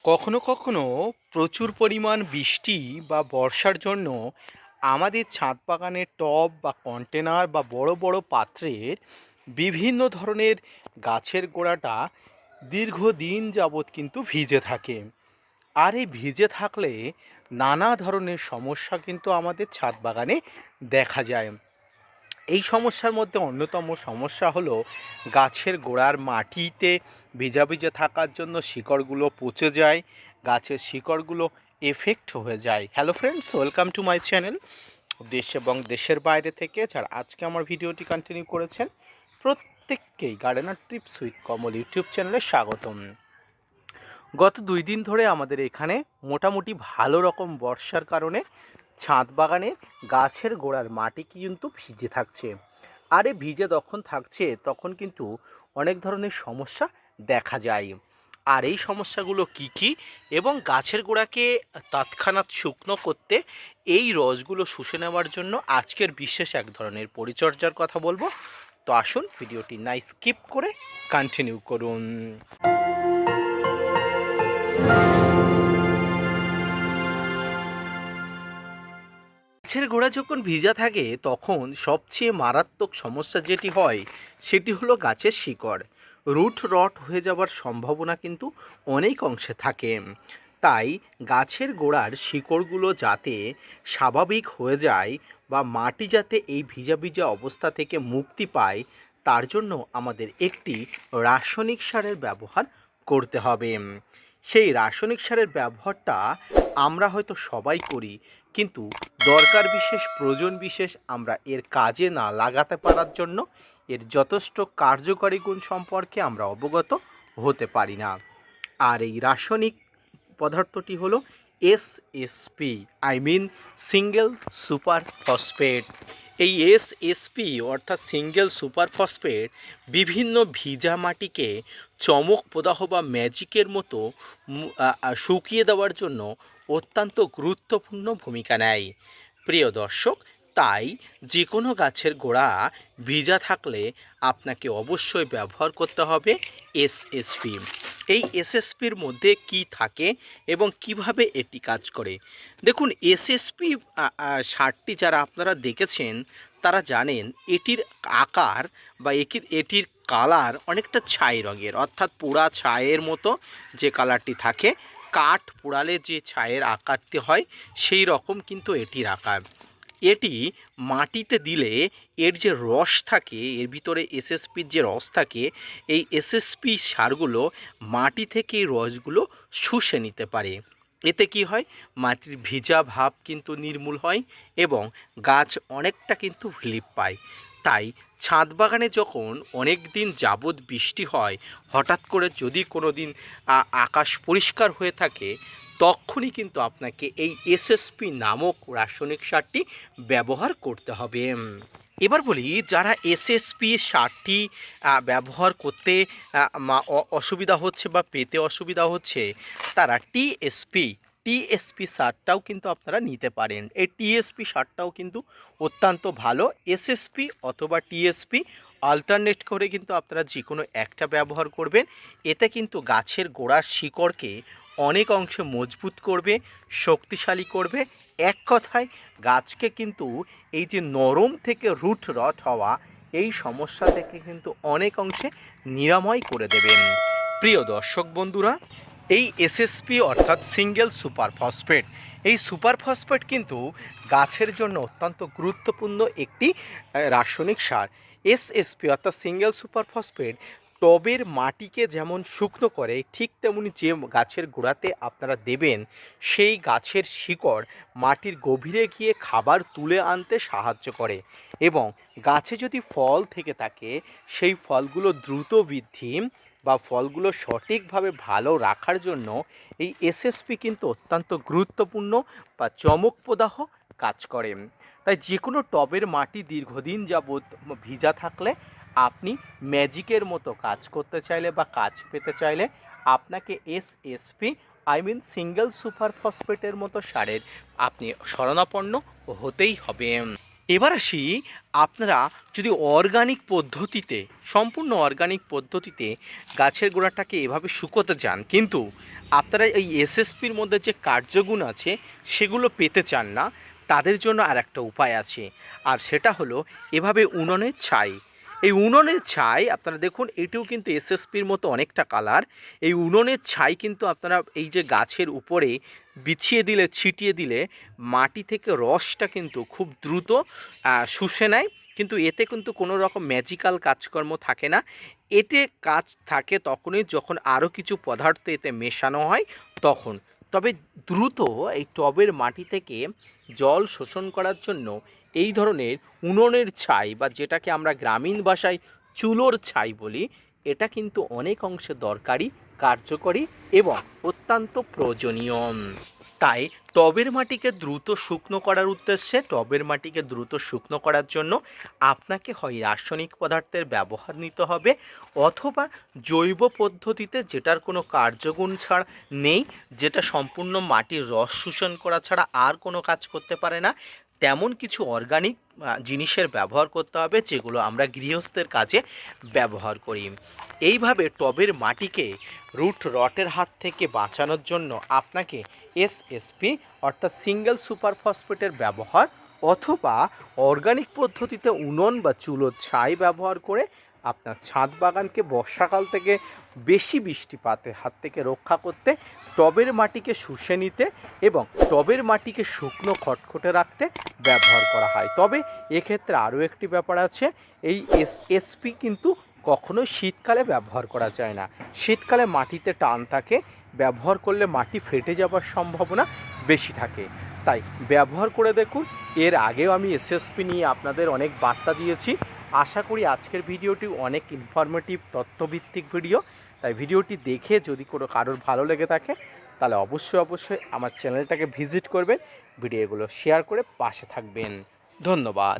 কখনো কখনো প্রচুর পরিমাণ বৃষ্টি বা বর্ষার জন্য আমাদের ছাদ বাগানের টব বা কন্টেনার বা বড় বড় পাত্রের বিভিন্ন ধরনের গাছের গোড়াটা দীর্ঘদিন যাবৎ কিন্তু ভিজে থাকে। আর এই ভিজে থাকলে নানা ধরনের সমস্যা কিন্তু আমাদের ছাদ বাগানে দেখা যায়। এই সমস্যার মধ্যে অন্যতম সমস্যা হলো গাছের গোড়ার মাটিতে ভিজা ভিজে থাকার জন্য শিকড়গুলো পচে যায়, গাছের শিকড়গুলো এফেক্ট হয়ে যায়। Hello friends, welcome to my channel. দেশ এবং দেশের বাইরে থেকে যারা আজকে আমার ভিডিওটি কন্টিনিউ করেছেন, প্রত্যেককেই gardener tips with Kamal YouTube চ্যানেলে স্বাগতম। গত 2 দিন ধরে আমাদের এখানে মোটামুটি ভালো রকম বর্ষার কারণে ছাদ বাগানে গাছের গোড়ার মাটি কিন্তু ভিজে থাকছে। আর এই ভিজে যখন থাকছে তখন কিন্তু অনেক ধরনের সমস্যা দেখা যায়। আর এই সমস্যাগুলো কি কি এবং গাছের গোড়াকে তৎক্ষণাৎ শুকনো করতে এই রসগুলো শুষে নেওয়ার জন্য আজকের বিশেষ এক ধরনের পরিচর্যার কথা বলবো। তো আসুন ভিডিওটি না স্কিপ করে কন্টিনিউ করুন। গাছের গোড়া যখন ভিজা থাকে তখন সবচেয়ে মারাত্মক সমস্যা যেটি হয় সেটি হলো গাছের শিকড় রুট রট হয়ে যাওয়ার সম্ভাবনা কিন্তু অনেক অংশে থাকে। তাই গাছের গোড়ার শিকড়গুলো যাতে স্বাভাবিক হয়ে যায় বা মাটি যাতে এই ভিজা ভিজা অবস্থা থেকে মুক্তি পায়, তার জন্য আমাদের একটি রাসায়নিক সারের ব্যবহার করতে হবে। সেই রাসায়নিক সারের ব্যবহারটা আমরা হয়তো সবাই করি, কিন্তু দরকার বিশেষ প্রয়োজন বিশেষ আমরা এর কাজে না লাগাতে পারার জন্য এর যথেষ্ট কার্যকরী গুণ সম্পর্কে আমরা অবগত হতে পারি না। আর এই রাসায়নিক পদার্থটি হলো SSP, I mean single super phosphate. এই এসএসপি অর্থাৎ সিঙ্গেল সুপার ফসফেট বিভিন্ন ভিজা মাটিকে চমক প্রদাহ বা ম্যাজিকের মতো শুকিয়ে দেওয়ার জন্য অত্যন্ত গুরুত্বপূর্ণ ভূমিকা নেয়। প্রিয় দর্শক, তাই যে কোনো গাছের গোড়া ভিজা থাকলে আপনাকে অবশ্যই ব্যবহার করতে হবে এসএসপি। এই এসএসপির মধ্যে কি থাকে এবং কিভাবে এটি কাজ করে দেখুন। এসএসপি সারটি যারা আপনারা দেখেছেন তারা জানেন এটির আকার বা এটির কালার অনেকটা ছাই রঙের, অর্থাৎ পোড়া ছায়ের মতো যে কালারটি থাকে, কাঠ পোড়ালে যে ছায়ের আকারটি হয় সেই রকম কিন্তু এটির আকার। এটি মাটিতে দিলে এর যে রস থাকে, এর ভিতরে এসএসপির যে রস থাকে, এই এসএসপি সারগুলো মাটি থেকে এই রসগুলো শুষে নিতে পারে। এতে কি হয়, মাটির ভিজা ভাব কিন্তু নির্মূল হয় এবং গাছ অনেকটা কিন্তু রিলিফ পায়। তাই ছাদ বাগানে যখন অনেক দিন যাবৎ বৃষ্টি হয়, হঠাৎ করে যদি কোনো দিন আকাশ পরিষ্কার হয়ে থাকে, তখনই কিন্তু আপনাকে এই এসএসপি নামক রাসায়নিক সারটি ব্যবহার করতে হবে। এবার বলি, যারা এসএসপি সারটি ব্যবহার করতে অসুবিধা হচ্ছে বা পেতে অসুবিধা হচ্ছে, তারা টিএসপি সারটাও কিন্তু আপনারা নিতে পারেন। এই টিএসপি সারটাও কিন্তু অত্যন্ত ভালো। এসএসপি অথবা টিএসপি অল্টারনেট করে কিন্তু আপনারা যে কোনো একটা ব্যবহার করবেন। এতে কিন্তু গাছের গোড়ার শিকড়কে অনেক অংশে মজবুত করবে, শক্তিশালী করবে। এক কথায় গাছকে কিন্তু এই যে নরম থেকে রুট রট হওয়া এই সমস্যা থেকে কিন্তু অনেক অংশে নিরাময় করে দেবেন। প্রিয় দর্শক বন্ধুরা, এই এসএসপি অর্থাৎ সিঙ্গেল সুপার ফসফেট, এই সুপার ফসফেট কিন্তু গাছের জন্য অত্যন্ত গুরুত্বপূর্ণ একটি রাসায়নিক সার। এসএসপি অর্থাৎ সিঙ্গেল সুপার ফসফেট টবের মাটিকে যেমন শুকনো করে, ঠিক তেমনি যে গাছের গোড়াতে আপনারা দেবেন সেই গাছের শিকড় মাটির গভীরে গিয়ে খাবার তুলে আনতে সাহায্য করে এবং গাছে যদি ফল থেকে থাকে সেই ফলগুলো দ্রুত বৃদ্ধি বা ফলগুলো সঠিকভাবে ভালো রাখার জন্য এই এসএসপি কিন্তু অত্যন্ত গুরুত্বপূর্ণ বা চমকপ্রদাহ কাজ করে। তাই যে কোনো টবের মাটি দীর্ঘদিন যাবৎ ভিজা থাকলে আপনি ম্যাজিকের মতো কাজ করতে চাইলে বা কাজ পেতে চাইলে আপনাকে SSP, I mean single super ফসফেটের মতো সারের আপনি শরণাপন্ন হতেই হবে। এবার আসি, আপনারা যদি অর্গানিক পদ্ধতিতে, সম্পূর্ণ অর্গানিক পদ্ধতিতে গাছের গোড়াটাকে এভাবে শুকোতে চান, কিন্তু আপনারা এই এসএসপির মধ্যে যে কার্যগুণ আছে সেগুলো পেতে চান না, তাদের জন্য আর একটা উপায় আছে। আর সেটা হলো এভাবে উনুনের ছাই। এই উনুনের ছাই আপনারা দেখুন, এটিও কিন্তু এসএসপির মতো অনেকটা কালার। এই উনুনের ছাই কিন্তু আপনারা এই যে গাছের উপরে বিছিয়ে দিলে, ছিটিয়ে দিলে মাটি থেকে রসটা কিন্তু খুব দ্রুত শুষে নেয়। কিন্তু এতে কিন্তু কোনো রকম ম্যাজিক্যাল কাজকর্ম থাকে না। এতে কাজ থাকে তখনই যখন আরও কিছু পদার্থ এতে মেশানো হয় তখন। তবে দ্রুত এই টবের মাটি থেকে জল শোষণ করার জন্য এই ধরনের উনুনের ছাই, বা যেটাকে আমরা গ্রামীণ ভাষায় চুলোর ছাই বলি, এটা কিন্তু অনেক অংশে দরকারি, কার্যকরী এবং অত্যন্ত প্রয়োজনীয়। তাই টবের মাটিকে দ্রুত শুকনো করার উদ্দেশ্যে, টবের মাটিকে দ্রুত শুকনো করার জন্য আপনাকে হয় রাসায়নিক পদার্থের ব্যবহার নিতে হবে, অথবা জৈব পদ্ধতিতে, যেটার কোনো কার্যগুণ ছাড়া নেই, যেটা সম্পূর্ণ মাটির রস শোষণ করা ছাড়া আর কোনো কাজ করতে পারে না, তেমন কিছু অর্গানিক জিনিসের ব্যবহার করতে হবে, যেগুলো আমরা গৃহস্থের কাজে ব্যবহার করি। এইভাবে টবের মাটিকে রুট রটের হাত থেকে বাঁচানোর জন্য আপনাকে এসএসপি অর্থাৎ সিঙ্গেল সুপার ফসফেটের ব্যবহার, অথবা অর্গানিক পদ্ধতিতে উনুন বা চুলোর ছাই ব্যবহার করে আপনার ছাদ বাগানকে বর্ষাকাল থেকে বেশি বৃষ্টিপাতের হাত থেকে রক্ষা করতে, টবের মাটিকে শুষে নিতে এবং টবের মাটিকে শুকনো খটখটে রাখতে ব্যবহার করা হয়। তবে এক্ষেত্রে আরও একটি ব্যাপার আছে, এই এসএসপি কিন্তু কখনোই শীতকালে ব্যবহার করা যায় না। শীতকালে মাটিতে টান থাকে, ব্যবহার করলে মাটি ফেটে যাবার সম্ভাবনা বেশি থাকে। তাই ব্যবহার করে দেখুন। এর আগেও আমি এসএসপি নিয়ে আপনাদের অনেক বার্তা দিয়েছি। আশা করি আজকের ভিডিওটি অনেক ইনফরমেটিভ, তথ্যভিত্তিক ভিডিও। তাই ভিডিওটি দেখে যদি কোনো কারোর ভালো লেগে থাকে, তাহলে অবশ্যই আমার চ্যানেলটাকে ভিজিট করবেন, ভিডিওগুলো শেয়ার করে পাশে থাকবেন। ধন্যবাদ।